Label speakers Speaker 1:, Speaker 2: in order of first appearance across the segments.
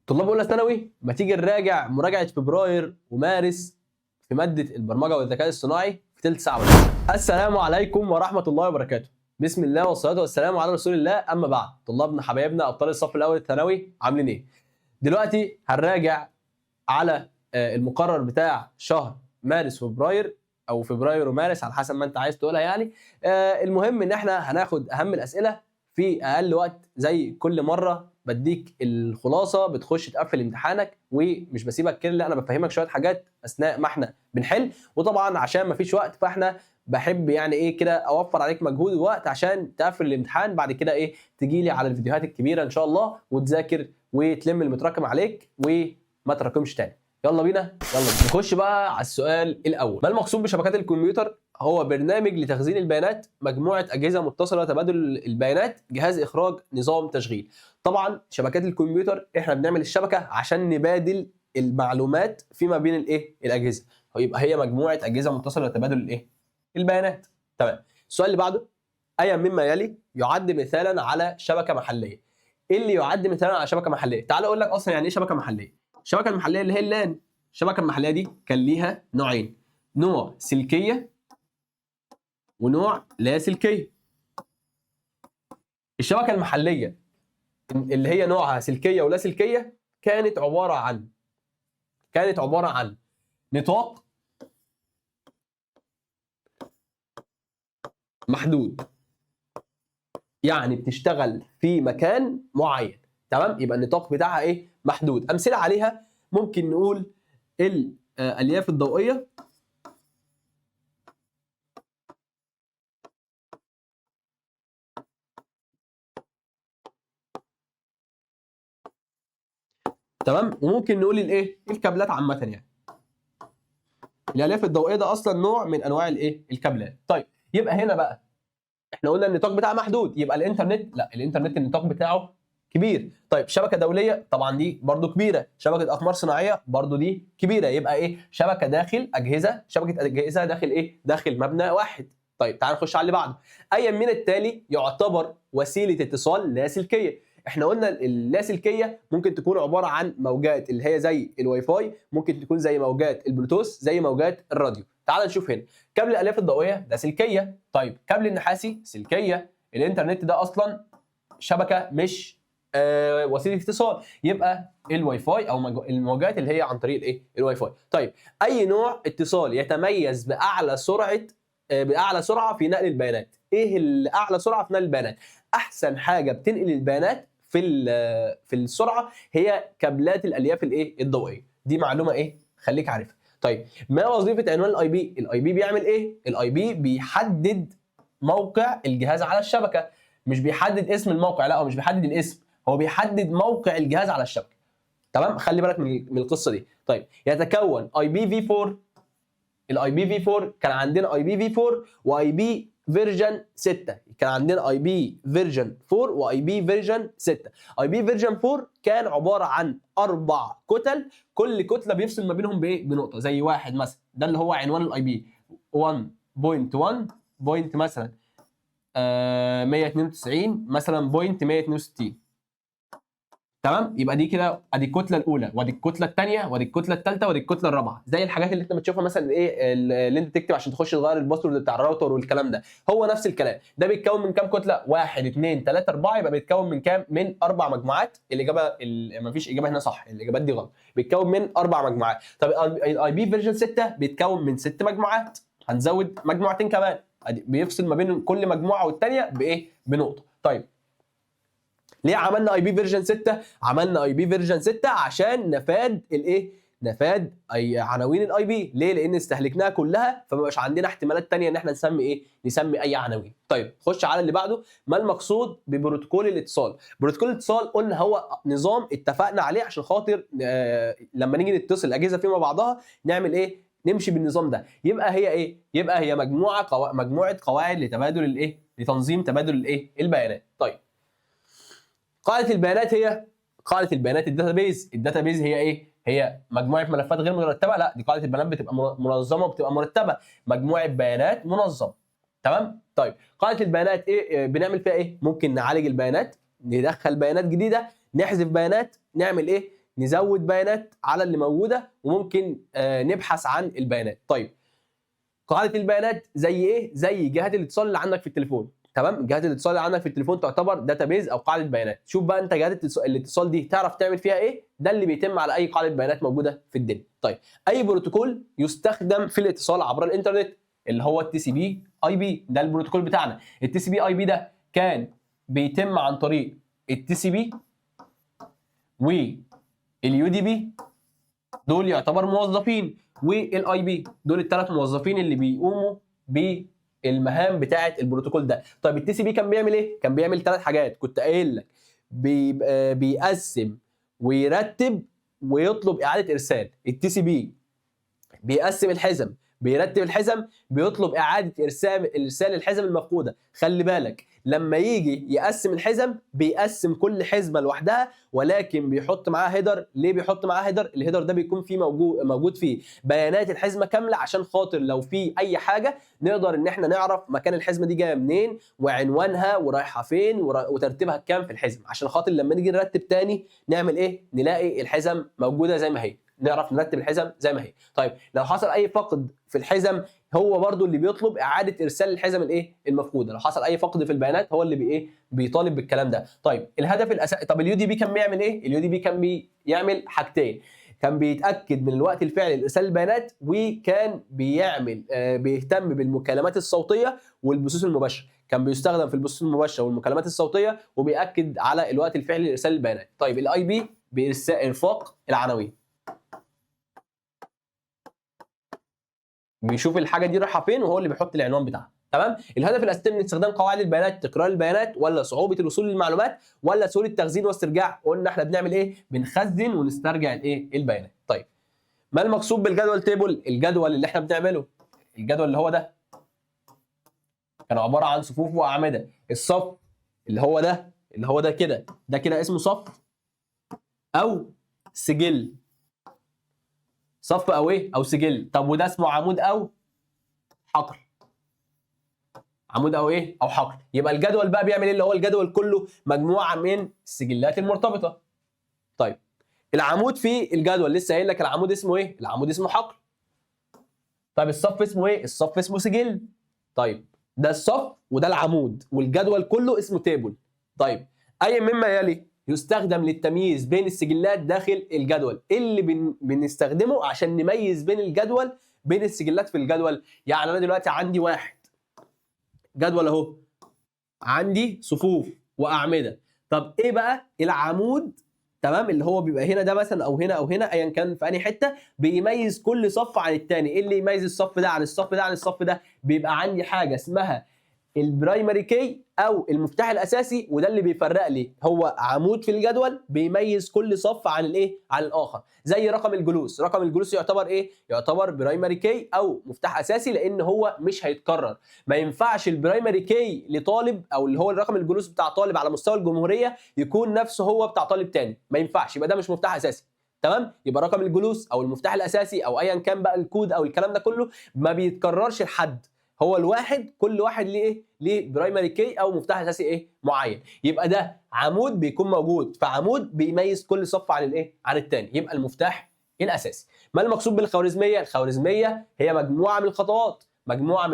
Speaker 1: طلاب اولى ثانوي، ما تيجي نراجع مراجعه فبراير ومارس في ماده البرمجه والذكاء الصناعي في ثلث ساعه بس. السلام عليكم ورحمه الله وبركاته. بسم الله والصلاه والسلام على رسول الله. اما بعد، طلابنا حبايبنا ابطال الصف الاول الثانوي عاملين ايه؟ دلوقتي هنراجع على المقرر بتاع شهر مارس وفبراير، او فبراير ومارس على حسب ما انت عايز تقولها يعني. المهم ان احنا هناخد اهم الاسئله في اقل وقت. زي كل مره بديك الخلاصه، بتخش تقفل امتحانك ومش بسيبك كده، لا انا بفهمك شويه حاجات اثناء ما احنا بنحل. وطبعا عشان ما فيش وقت، فاحنا بحب يعني ايه كده اوفر عليك مجهود ووقت عشان تقفل الامتحان بعد كده ايه تجي لي على الفيديوهات الكبيره ان شاء الله وتذاكر وتلم المتراكم عليك وما تراكمش تاني. يلا بينا، يلا نخش بقى على السؤال الاول. ما المقصود بشبكات الكمبيوتر؟ هو برنامج لتخزين البيانات، مجموعه اجهزه متصله تبادل البيانات، جهاز اخراج، نظام تشغيل. طبعا شبكات الكمبيوتر احنا بنعمل الشبكه عشان نبادل المعلومات فيما بين الايه الاجهزه، ويبقى هي مجموعه اجهزه متصله تبادل الايه البيانات. تمام. السؤال اللي بعده، اي مما يلي يعد مثالا على شبكه محليه؟ ايه اللي يعد مثالا على شبكه محليه؟ تعال اقول لك اصلا يعني ايه شبكه محليه. الشبكه المحليه اللي هي اللان. الشبكه المحليه دي كان ليها نوعين، نوع سلكيه ونوع لا سلكيه. الشبكه المحليه اللي هي نوعها سلكيه ولا سلكيه كانت عباره عن نطاق محدود، يعني بتشتغل في مكان معين. تمام، يبقى النطاق بتاعها ايه محدود. امثله عليها ممكن نقول الالياف الضوئيه، تمام، وممكن نقول الايه الكابلات عامه. يعني الالياف الضوئيه ده اصلا نوع من انواع الايه الكابلات. طيب يبقى هنا بقى احنا قلنا النطاق بتاعها محدود، يبقى الانترنت لا، الانترنت النطاق بتاعه كبير. طيب شبكه دوليه، طبعا دي برضو كبيره. شبكه اقمار صناعيه برضو دي كبيره. يبقى ايه شبكه داخل اجهزه، شبكه اجهزه داخل ايه داخل مبنى واحد. طيب تعال نخش على اللي بعده. اي من التالي يعتبر وسيله اتصال لاسلكيه؟ احنا قلنا اللاسلكيه ممكن تكون عباره عن موجات اللي هي زي الواي فاي، ممكن تكون زي موجات البلوتوث، زي موجات الراديو. تعال نشوف هنا. كابل الالياف الضوئيه ده سلكيه. طيب كابل النحاسي سلكيه. الانترنت ده اصلا شبكه مش وسيله اتصال، يبقى الواي فاي او الموجات اللي هي عن طريق الايه الواي فاي. طيب اي نوع اتصال يتميز باعلى سرعه في نقل البيانات؟ ايه الاعلى سرعه في نقل البيانات؟ احسن حاجه بتنقل البيانات في السرعه هي كابلات الالياف الايه الضوئيه. دي معلومه ايه خليك عارفها. طيب ما وظيفه عنوان الاي بي؟ الاي بي بيعمل ايه؟ الاي بي بيحدد موقع الجهاز على الشبكه، مش بيحدد اسم الموقع، لا هو مش بيحدد الاسم، هو بيحدد موقع الجهاز على الشبكه. تمام، خلي بالك من القصه دي. طيب يتكون اي بي في 4. الاي بي في 4 كان عندنا اي بي في 4 واي بي فيرجن 6. كان عندنا اي بي فيرجن 4 واي بي فيرجن 6. اي بي فيرجن 4 كان عباره عن 4 كتل، كل كتله بيفصل ما بينهم بايه بنقطه. زي واحد مثلا، ده اللي هو عنوان الاي بي 1.1 بوينت مثلا 192 مثلا بوينت 162. تمام، يبقى دي كده ادي الكتله الاولى، وادي الكتله الثانيه، وادي الكتله الثالثه، وادي الكتله الرابعه. زي الحاجات اللي انت بتشوفها مثلا ايه اللي انت تكتب عشان تخش تغير الباسورد بتاع الراوتر والكلام ده، هو نفس الكلام. ده بيتكون من كام كتله؟ 1 2 3 4. يبقى بيتكون من كام؟ من 4 مجموعات. الاجابه مفيش اجابه هنا صح، الاجابات دي غلط. بيتكون من 4 مجموعات. طب الاي بي فيرجن 6 بيتكون من 6 مجموعات، هنزود مجموعتين كمان، بيفصل ما بين كل مجموعه والثانيه بايه بنقطه. طيب ليه عملنا اي بي فيرجن 6؟ عملنا اي بي فيرجن 6 عشان نفاد اي عناوين الاي بي. ليه؟ لان استهلكناها كلها، فما بقاش عندنا احتمالات ثانيه ان احنا نسمي اي عناوين. طيب خش على اللي بعده. ما المقصود ببروتوكول الاتصال؟ بروتوكول الاتصال قلنا هو نظام اتفقنا عليه عشان خاطر لما نيجي نتصل الاجهزه فيما بعضها نعمل ايه؟ نمشي بالنظام ده. يبقى هي ايه؟ يبقى هي مجموعه قواعد لتنظيم تبادل البيانات. طيب قاعده البيانات الداتابيز. الداتابيز هي ايه؟ هي مجموعه ملفات غير مرتبه. لا، دي قاعده البيانات بتبقى منظمه وبتبقى مرتبه، مجموعه بيانات منظمه. تمام. طيب قاعده البيانات ايه بنعمل فيها ايه؟ ممكن نعالج البيانات، ندخل بيانات جديده، نحذف بيانات، نعمل ايه؟ نزود بيانات على اللي موجوده، وممكن نبحث عن البيانات. طيب قاعده البيانات زي ايه؟ زي جهات الاتصال اللي عندك في التليفون. تمام، جهات الاتصال اللي عندك في التليفون تعتبر داتابيز او قاعده بيانات. شوف بقى انت جهات الاتصال دي تعرف تعمل فيها ايه؟ ده اللي بيتم على اي قاعده بيانات موجوده في الدنيا. طيب اي بروتوكول يستخدم في الاتصال عبر الانترنت اللي هو التي سي بي اي بي، ده البروتوكول بتاعنا. التي سي بي اي بي ده كان بيتم عن طريق التي سي بي واليو دي بي، دول يعتبر موظفين، والاي بي، دول الثلاث موظفين اللي بيقوموا بالمهام بتاعه البروتوكول ده. طيب التي سي بي كان بيعمل ايه؟ كان بيعمل ثلاث حاجات كنت قايل لك، بيقسم ويرتب ويطلب اعاده ارسال. التي سي بي بيقسم الحزم، بيرتب الحزم، بيطلب اعاده ارسال الحزم المفقوده. خلي بالك لما يجي يقسم الحزم بيقسم كل حزمه لوحدها، ولكن بيحط معاها هيدر. ليه بيحط معاها هيدر؟ الهيدر ده بيكون فيه موجود فيه بيانات الحزمه كامله، عشان خاطر لو في اي حاجه نقدر ان احنا نعرف مكان الحزمه دي جايه منين، وعنوانها، ورايحه فين، وترتيبها كام في الحزم، عشان خاطر لما نيجي نرتب تاني نعمل ايه؟ نلاقي الحزم موجوده زي ما هي، نعرف نرتب الحزم زي ما هي. طيب لو حصل اي فقد في الحزم، هو برضو اللي بيطلب اعاده ارسال الحزم الايه المفقوده. لو حصل اي فقد في البيانات هو اللي بيطالب بالكلام ده. طيب الهدف الاساسي، طب اليو دي بي كان بيعمل ايه؟ اليو دي بي كان بيعمل حاجتين. كان بيتاكد من الوقت الفعلي لارسال البيانات، وكان بيهتم بالمكالمات الصوتيه والبثوث المباشره. كان بيستخدم في البثوث المباشره والمكالمات الصوتيه، وبياكد على الوقت الفعلي لارسال البيانات. طيب الاي بي بارفاق العناوين، بيشوف الحاجه دي رايحه فين وهو اللي بيحط العنوان بتاعها. تمام. الهدف الاساسي من استخدام قواعد البيانات تكرار البيانات، ولا صعوبه الوصول للمعلومات، ولا سهوله التخزين واسترجاع؟ قلنا احنا بنعمل ايه؟ بنخزن ونسترجع البيانات. طيب ما المقصود بالجدول تيبل؟ الجدول اللي احنا بنعمله، الجدول اللي هو ده، كان عباره عن صفوف واعمده. الصف اللي هو ده كده، ده كده اسمه صف او سجل. صف او ايه؟ او سجل. طب وده اسمه عمود او حقل. عمود او ايه؟ او حقل. يبقى الجدول بقى بيعمل ايه؟ اللي هو الجدول كله مجموعه من السجلات المرتبطه. طيب العمود في الجدول لسه قايل لك العمود اسمه ايه؟ العمود اسمه حقل. طيب الصف اسمه ايه؟ الصف اسمه سجل. طيب ده الصف وده العمود، والجدول كله اسمه تيبل. طيب اي مما يلي يستخدم للتمييز بين السجلات داخل الجدول. ايه اللي بنستخدمه عشان نميز بين الجدول بين السجلات في الجدول؟ يعني انا دلوقتي عندي واحد جدول اهو، عندي صفوف واعمده. طب ايه بقى العمود؟ تمام، اللي هو بيبقى هنا ده مثلا، او هنا او هنا، ايا كان في انهي حته، بيميز كل صف عن الثاني. ايه اللي يميز الصف ده عن الصف ده عن الصف ده؟ بيبقى عندي حاجه اسمها البرايمري كي او المفتاح الاساسي، وده اللي بيفرق لي. هو عمود في الجدول بيميز كل صف عن عن الاخر. زي رقم الجلوس، رقم الجلوس يعتبر ايه؟ يعتبر برايمري كي او مفتاح اساسي، لان هو مش هيتكرر. ما ينفعش البرايمري كي لطالب، او اللي هو الرقم الجلوس بتاع طالب على مستوى الجمهوريه، يكون نفسه هو بتاع طالب تاني. ما ينفعش، يبقى ده مش مفتاح اساسي. تمام. يبقى رقم الجلوس او المفتاح الاساسي او ايا كان بقى الكود او الكلام ده كله ما بيتكررش لحد. هو الواحد، كل واحد ليه برايمري كي او مفتاح اساسي معين. يبقى ده عمود بيكون موجود، فعمود بيميز كل صف عن الثاني، يبقى المفتاح الاساسي. ما المقصود بالخوارزميه؟ الخوارزميه هي مجموعه من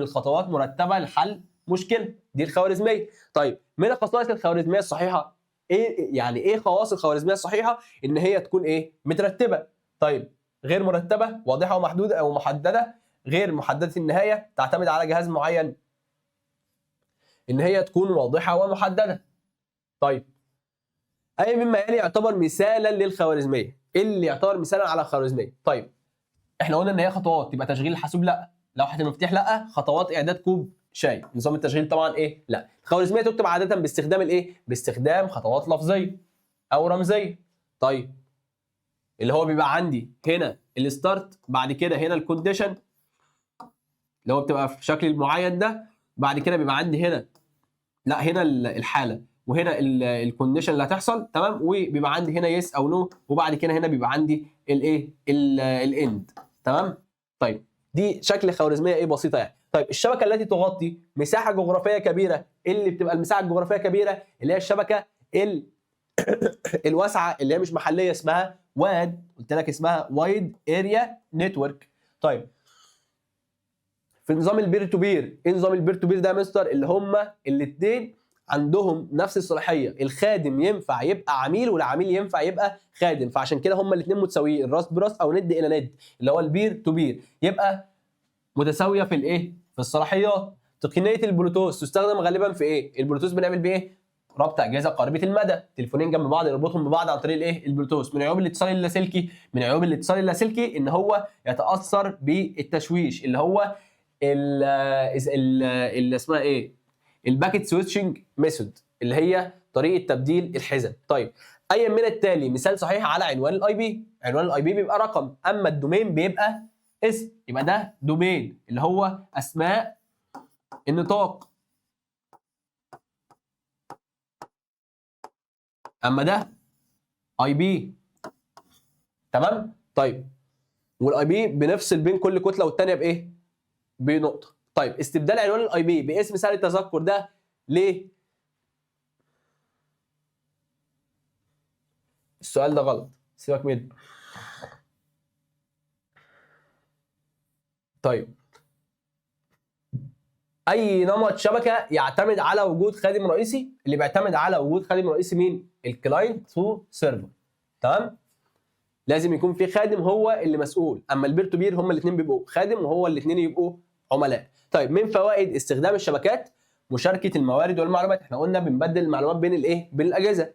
Speaker 1: الخطوات، مرتبه لحل مشكله، دي الخوارزميه. طيب من خصائص الخوارزميه الصحيحه ايه خواص الخوارزميه الصحيحه؟ ان هي تكون مترتبه. طيب غير مرتبه، واضحه ومحدوده او محدده، غير محدده النهايه، تعتمد على جهاز معين، ان هي تكون واضحه ومحدده. طيب اي مما يلي يعتبر مثالا للخوارزميه. ايه اللي يعتبر مثالا على الخوارزميه؟ طيب احنا قلنا ان هي خطوات، يبقى تشغيل الحاسوب لا، لوحه المفاتيح لا، خطوات اعداد كوب شاي. نظام التشغيل طبعا لا. الخوارزميه تكتب عاده باستخدام باستخدام خطوات لفظيه او رمزيه. طيب اللي هو بيبقى عندي هنا الستارت، بعد كده هنا الكونديشن اللي هو بتبقى في شكل المعين ده، بعد كده بيبقى عندي هنا هنا الحاله، وهنا الكونديشن اللي هتحصل. تمام. وبيبقى عندي هنا يس او نو، وبعد كده هنا بيبقى عندي الاند. تمام. طيب دي شكل خوارزميه بسيطه يعني. طيب الشبكه التي تغطي مساحه جغرافيه كبيره، اللي بتبقى المساحه الجغرافيه كبيره اللي هي الشبكه الواسعه اللي هي مش محليه اسمها واد، قلت لك اسمها وايد اريا نتورك. طيب في نظام البير تو بير، ايه نظام البير تو بير ده يا مستر؟ اللي هما الاثنين عندهم نفس الصلاحيه، الخادم ينفع يبقى عميل والعميل ينفع يبقى خادم، فعشان كده هما الاثنين متساويين، الراس براس او ند الى ند، اللي هو البير تو بير، يبقى متساويه في الايه؟ في الصلاحيات. تقنيه البلوتوث تستخدم غالبا في ايه؟ البلوتوث بنعمل بيه ايه؟ ربط اجهزه قريبه المدى، تليفونين جنب بعض نربطهم ببعض عن طريق الايه؟ البلوتوث. من عيوب الاتصال اللاسلكي، من عيوب الاتصال اللاسلكي ان هو يتاثر بالتشويش، اللي هو اللي اسمها ايه؟ الباكيت سويتشنج ميثود، اللي هي طريقه تبديل الحزم. طيب اي من التالي مثال صحيح على عنوان الاي بي؟ عنوان الاي بي بيبقى رقم، اما الدومين بيبقى اسم، يبقى ده دومين اللي هو اسماء النطاق، اما ده اي بي. تمام؟ طيب والاي بي بنفصل بين كل كتله والثانيه بايه؟ بنقطه. طيب استبدال عنوان الاي بي باسم سهل التذكر ده ليه؟ السؤال ده غلط، سيبك منه. طيب اي نمط شبكه يعتمد على وجود خادم رئيسي؟ اللي بيعتمد على وجود خادم رئيسي مين؟ الكلاينت تو سيرفر. تمام؟ لازم يكون في خادم هو اللي مسؤول، اما البير تو بير هم الاثنين بيبقوا خادم وهو الاثنين يبقوا عملاء. طيب من فوائد استخدام الشبكات مشاركه الموارد والمعلومات، احنا قلنا بنبدل المعلومات بين الايه؟ بين الاجهزه.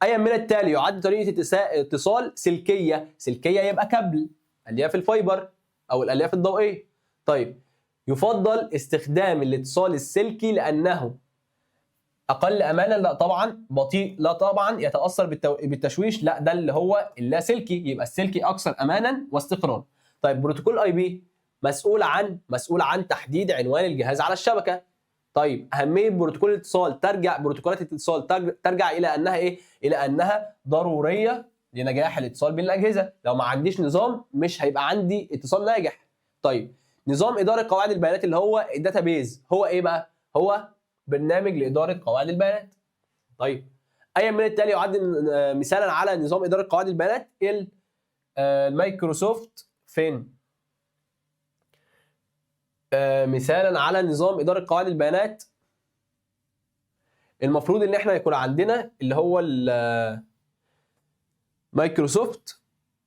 Speaker 1: اي من التالي يعد طريقه اتصال سلكيه؟ سلكيه يبقى كابل، الياف الفايبر او الالياف الضوئيه. طيب يفضل استخدام الاتصال السلكي لانه اقل امانا؟ لا طبعا. بطيء؟ لا طبعا. يتاثر بالتشويش؟ لا، ده اللي هو اللاسلكي، يبقى السلكي اكثر امانا واستقرار. طيب بروتوكول اي بي مسؤول عن تحديد عنوان الجهاز على الشبكه. طيب اهميه بروتوكول الاتصال بروتوكولات الاتصال ترجع الى انها ايه؟ الى انها ضروريه لنجاح الاتصال بين الاجهزه، لو ما عنديش نظام مش هيبقى عندي اتصال ناجح. طيب نظام اداره قواعد البيانات اللي هو الداتابيز هو ايه بقى؟ هو برنامج لاداره قواعد البيانات. طيب اي من التالي يعد مثالا على نظام اداره قواعد البيانات؟ المايكروسوفت فين؟ مثالا على نظام اداره قواعد البيانات المفروض ان احنا يكون عندنا اللي هو مايكروسوفت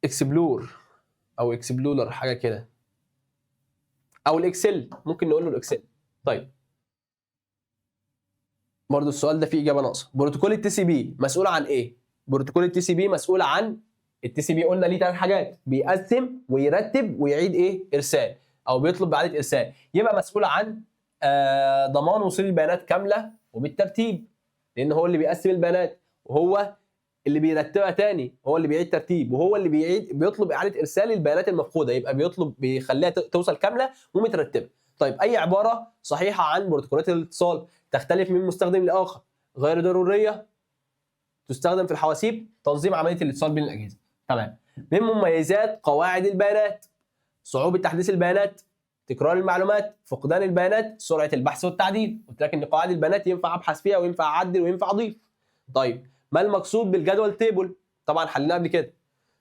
Speaker 1: اكسبلور او اكسبلورر حاجه كده، او الاكسل، ممكن نقول له الاكسل. طيب برضه السؤال ده فيه اجابه ناقصه. بروتوكول التي سي بي مسؤول عن ايه؟ بروتوكول التي سي بي مسؤول عن التي سي بي، قلنا ليه ثلاث حاجات: بيقسم ويرتب ويعيد ايه؟ ارسال، او بيطلب باعاده ارسال. يبقى مسؤول عن ضمان وصول البيانات كامله وبالترتيب، لان هو اللي بيقسم البيانات وهو اللي بيرتبها تاني، هو اللي بيعيد ترتيب، وهو اللي بيطلب اعاده ارسال البيانات المفقوده، يبقى بيخليها توصل كامله ومترتبه. طيب اي عباره صحيحه عن بروتوكولات الاتصال تختلف من مستخدم لاخر؟ غير ضروريه، تستخدم في الحواسيب، تنظيم عمليه الاتصال بين الاجهزه. تمام. من مميزات قواعد البيانات: صعوبه تحديث البيانات، تكرار المعلومات، فقدان البيانات، سرعه البحث والتعديل. قلت لك ان قواعد البيانات ينفع ابحث فيها وينفع اعدل وينفع اضيف. طيب ما المقصود بالجدول تيبل؟ طبعا حلناه قبل كده.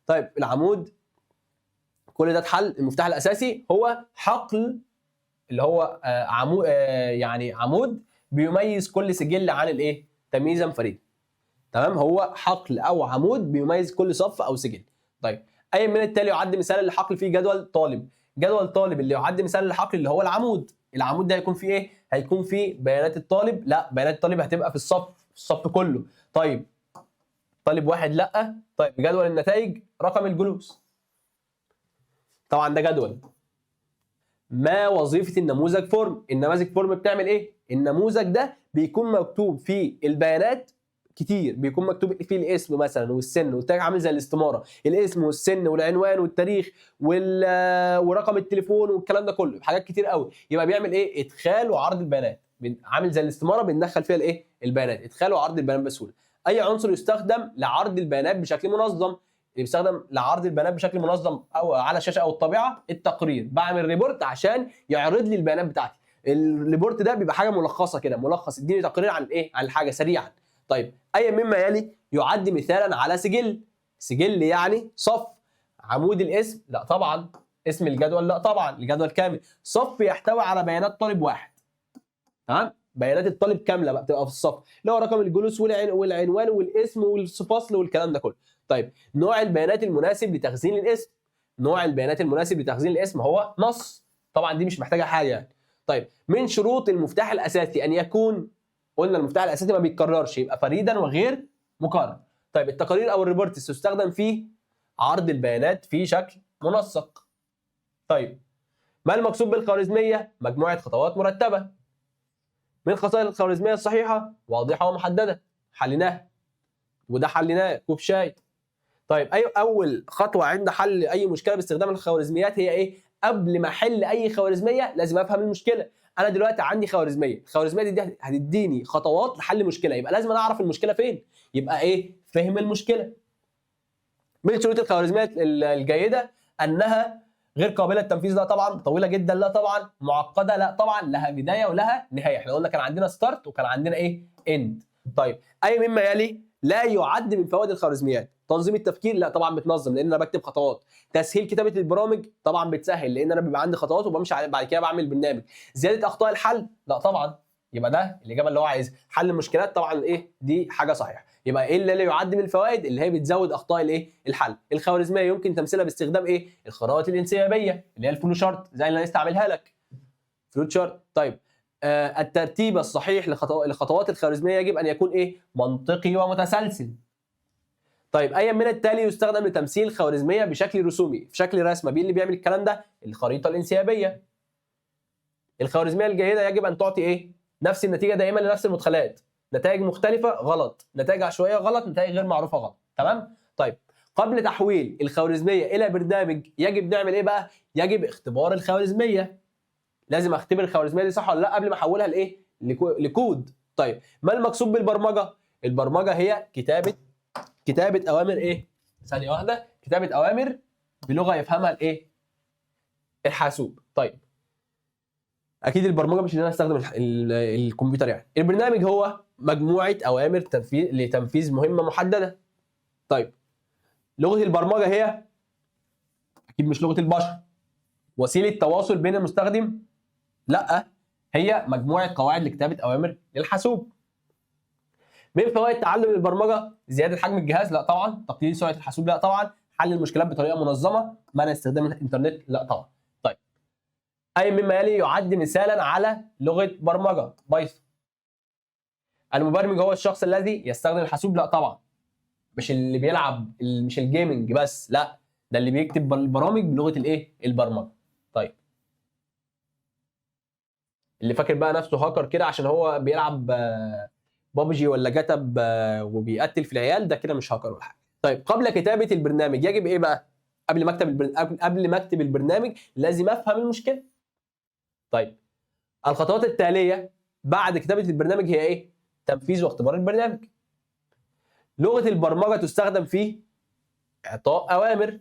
Speaker 1: طيب العمود، كل ده اتحل. المفتاح الاساسي هو حقل، اللي هو عمود، يعني عمود بيميز كل سجل عن الايه؟ تمييزا فريدا. تمام؟ هو حقل او عمود بيميز كل صف او سجل. طيب اي من التالي يعد مثال لحقل فيه جدول طالب؟ جدول طالب اللي يعد مثال للحقل اللي هو العمود. العمود ده هيكون فيه ايه؟ هيكون فيه بيانات الطالب؟ لا، بيانات الطالب هتبقى في الصف كله. طيب طالب واحد؟ لا. طيب جدول النتائج، رقم الجلوس. طبعا ده جدول. ما وظيفه النموذج فورم؟ النماذج فورم بتعمل ايه؟ النموذج ده بيكون مكتوب فيه البيانات كتير، بيكون مكتوب فيه الاسم مثلا والسن والتاج، عامل زي الاستماره، الاسم والسن والعنوان والتاريخ ورقم التليفون والكلام ده كله، حاجات كتير قوي. يبقى بيعمل ايه؟ ادخال وعرض البيانات، عامل زي الاستماره بندخل فيها الايه؟ البيانات، ادخال وعرض البيانات بسهوله. اي عنصر يستخدم لعرض البيانات بشكل منظم؟ اللي بيستخدم لعرض البيانات بشكل منظم او على الشاشه او الطبيعه؟ التقرير. بعمل ريبورت عشان يعرض لي البيانات بتاعتي. الريبورت ده بيبقى حاجه ملخصه كده، ملخص اديني تقرير عن ايه؟ عن الحاجه سريعا. طيب اي مما يلي يعد مثالا على سجل. سجل يعني صف. عمود الاسم لا طبعا. اسم الجدول لا طبعا، الجدول كامل. صف يحتوي على بيانات طالب واحد. تمام؟ بيانات الطالب كامله بقى بتبقى في الصف، اللي هو رقم الجلوس والعنوان والاسم والفصل والكلام ده كله. طيب نوع البيانات المناسب لتخزين الاسم. نوع البيانات المناسب لتخزين الاسم هو نص. طبعا دي مش محتاجه حاجه يعني. طيب من شروط المفتاح الاساسي ان يكون، قلنا المفتاح الاساسي ما بيتكررش، يبقى فريدا وغير مكرر. طيب التقارير او الريبورتس تستخدم في عرض البيانات في شكل منسق. طيب ما المقصود بالخوارزميه؟ مجموعه خطوات مرتبه. من خصائص الخوارزميه الصحيحه واضحه ومحدده. حليناها، وده حليناه كوب شاي. طيب اول خطوه عند حل اي مشكله باستخدام الخوارزميات هي ايه؟ قبل ما احل اي خوارزميه لازم افهم المشكله. انا دلوقتي عندي خوارزميه، الخوارزميه دي هتديني خطوات لحل مشكله، يبقى لازم انا اعرف المشكله فين. يبقى ايه؟ فهم المشكله. من شروط الخوارزميات الجيده انها غير قابله للتنفيذ لا طبعا، طويله جدا لا طبعا، معقده لا طبعا، لها بدايه ولها نهايه. احنا قلنا كان عندنا ستارت وكان عندنا ايه؟ اند. طيب اي مما يلي لا يعد من فوائد الخوارزميات. تنظيم التفكير لا طبعا بتنظم لان انا بكتب خطوات. تسهيل كتابه البرامج طبعا بتسهل لان انا بيبقى عندي خطوات وبمشي بعد كده بعمل برنامج. زياده اخطاء الحل لا طبعا. يبقى ده الاجابه اللي هو عايزها. حل المشكلات طبعا ايه؟ دي حاجه صحيحه. يبقى ايه اللي لا يعد من الفوائد؟ اللي هي بتزود اخطاء الايه؟ الحل. الخوارزميه يمكن تمثيلها باستخدام ايه؟ الخرائط الانسيابيه اللي هي الفلو شارت زي اللي انا لسه عاملها لك. فلو شارت. طيب الترتيب الصحيح لخطوات الخوارزميه يجب ان يكون ايه؟ منطقي ومتسلسل. طيب اي من التالي يستخدم لتمثيل خوارزميه بشكل رسومي، في شكل رسمه؟ مين اللي بيعمل الكلام ده؟ الخريطه الانسيابيه. الخوارزميه الجيده يجب ان تعطي ايه؟ نفس النتيجه دائما لنفس المدخلات. نتائج مختلفه غلط، نتائج عشوائيه غلط، نتائج غير معروفه غلط. تمام؟ طيب قبل تحويل الخوارزميه الى برنامج يجب نعمل ايه بقى؟ يجب اختبار الخوارزميه. لازم اختبر الخوارزميه دي صح ولا لا قبل ما احولها لايه؟ لكود. طيب ما المقصود بالبرمجه؟ البرمجه هي كتابه اوامر ايه؟ ثانيه واحده. كتابه اوامر بلغه يفهمها الايه؟ الحاسوب. طيب اكيد البرمجه مش ان انا استخدم الكمبيوتر يعني. البرنامج هو مجموعه اوامر لتنفيذ مهمه محدده. طيب لغه البرمجه هي اكيد مش لغه البشر. وسيله تواصل بين المستخدم لا، هي مجموعه قواعد لكتابه اوامر للحاسوب. من فوائد تعلم البرمجه زياده حجم الجهاز لا طبعا، تقليل سرعه الحاسوب لا طبعا، حل المشكلات بطريقه منظمه، منع استخدام الانترنت لا طبعا. طيب اي مما يلي يعد مثالا على لغه برمجه؟ بايثون. المبرمج هو الشخص الذي يستخدم الحاسوب لا طبعا، مش اللي بيلعب مش الجيمنج بس لا، ده اللي بيكتب البرامج بلغه الايه؟ البرمجه. طيب اللي فاكر بقى نفسه هاكر كده عشان هو بيلعب بابجي ولا كتب وبيقتل في العيال، ده كده مش هاكر ولا حاجه. طيب قبل كتابه البرنامج يجب ايه بقى؟ قبل ما اكتب البرنامج لازم افهم المشكله. طيب الخطوات التاليه بعد كتابه البرنامج هي ايه؟ تنفيذ واختبار البرنامج. لغه البرمجه تستخدم في اعطاء اوامر.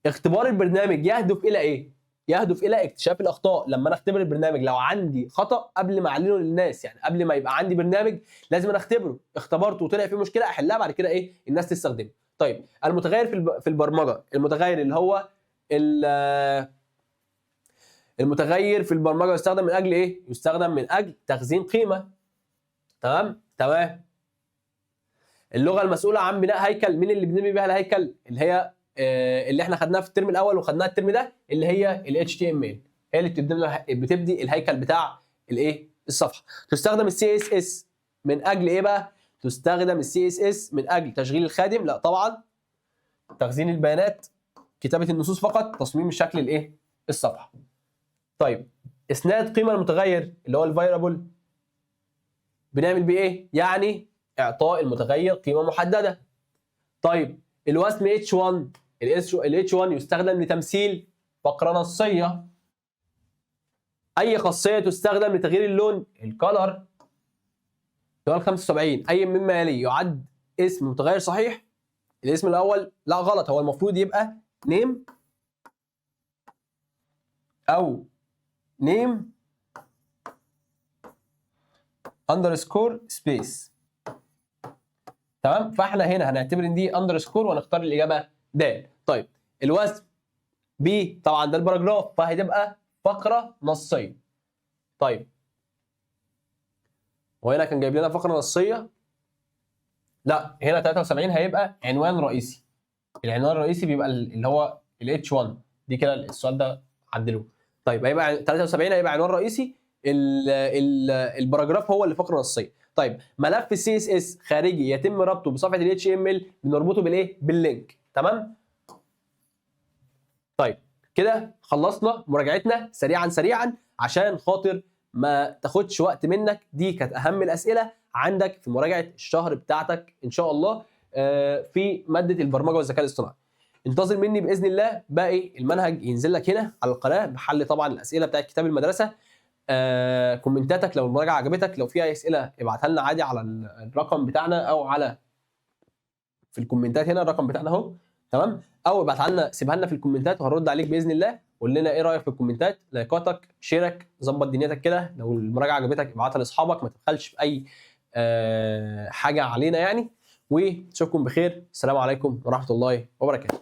Speaker 1: اختبار البرنامج يهدف الى ايه؟ يهدف الى اكتشاف الاخطاء. لما انا اختبر البرنامج لو عندي خطا قبل ما اعلنه للناس، يعني قبل ما يبقى عندي برنامج لازم انا اختبره، اختبرته وطلع فيه مشكله احلها بعد كده ايه؟ الناس تستخدمه. طيب المتغير في البرمجه، المتغير اللي هو المتغير في البرمجه يستخدم من اجل ايه؟ يستخدم من اجل تخزين قيمه. تمام. اللغه المسؤوله عن بناء هيكل، مين اللي بنبني بيها الهيكل؟ اللي هي اللي احنا خدناها في الترم الاول وخدناها الترم ده، اللي هي ال HTML، هي اللي بتبدي الهيكل بتاع الايه؟ الصفحه. تستخدم السي اس اس من اجل ايه بقى؟ تستخدم السي اس اس من اجل تشغيل الخادم لا طبعا، تخزين البيانات، كتابه النصوص فقط، تصميم الشكل الايه؟ الصفحه. طيب اسناد قيمه المتغير اللي هو الفاريبل بنعمل بيه ايه؟ يعني اعطاء المتغير قيمه محدده. طيب الوسم H1، ال H1 يستخدم لتمثيل فقره نصيه. اي خاصيه تستخدم لتغيير اللون؟ الكالر. سؤال 75 اي مما يلي يعد اسم متغير صحيح؟ الاسم الاول لا غلط، هو المفروض يبقى نيم او نيم. اندرسكور سبيس. تمام، فاحنا هنا هنعتبر ان دي اندرسكور وهنختار الاجابه د. طيب الوزن ب، طبعا ده الباراجراف فهتبقى فقره نصيه. طيب وهنا كان جايب لنا فقره نصيه، لا هنا 73 هيبقى عنوان رئيسي. العنوان الرئيسي بيبقى اللي هو الاتش 1 دي كده، السؤال ده عدلوه. طيب هيبقى 73 هيبقى عنوان رئيسي، الباراجراف هو اللي فقره نصيه. طيب ملف السي اس اس خارجي يتم ربطه بصفحه الاتش ام ال، بنربطه بالايه؟ باللينك. تمام. طيب كده خلصنا مراجعتنا سريعا سريعا عشان خاطر ما تاخدش وقت منك. دي كانت اهم الاسئله عندك في مراجعه الشهر بتاعتك ان شاء الله في ماده البرمجه والذكاء الاصطناعي. انتظر مني باذن الله باقي المنهج ينزل لك هنا على القناه بحل طبعا الاسئله بتاعت كتاب المدرسه. كومنتاتك لو المراجعه عجبتك، لو في اي اسئله ابعتها لنا عادي على الرقم بتاعنا او على في الكومنتات هنا الرقم بتاعنا اهو. تمام، او ابعتها لنا سيبها لنا في الكومنتات وهنرد عليك باذن الله. قول لنا ايه رايك في الكومنتات، لايكاتك، شيرك، ظبط دنيتك كده. لو المراجعه عجبتك ابعتها لاصحابك، ما تبخلش في اي حاجه علينا يعني. واشوفكم بخير، السلام عليكم ورحمه الله وبركاته.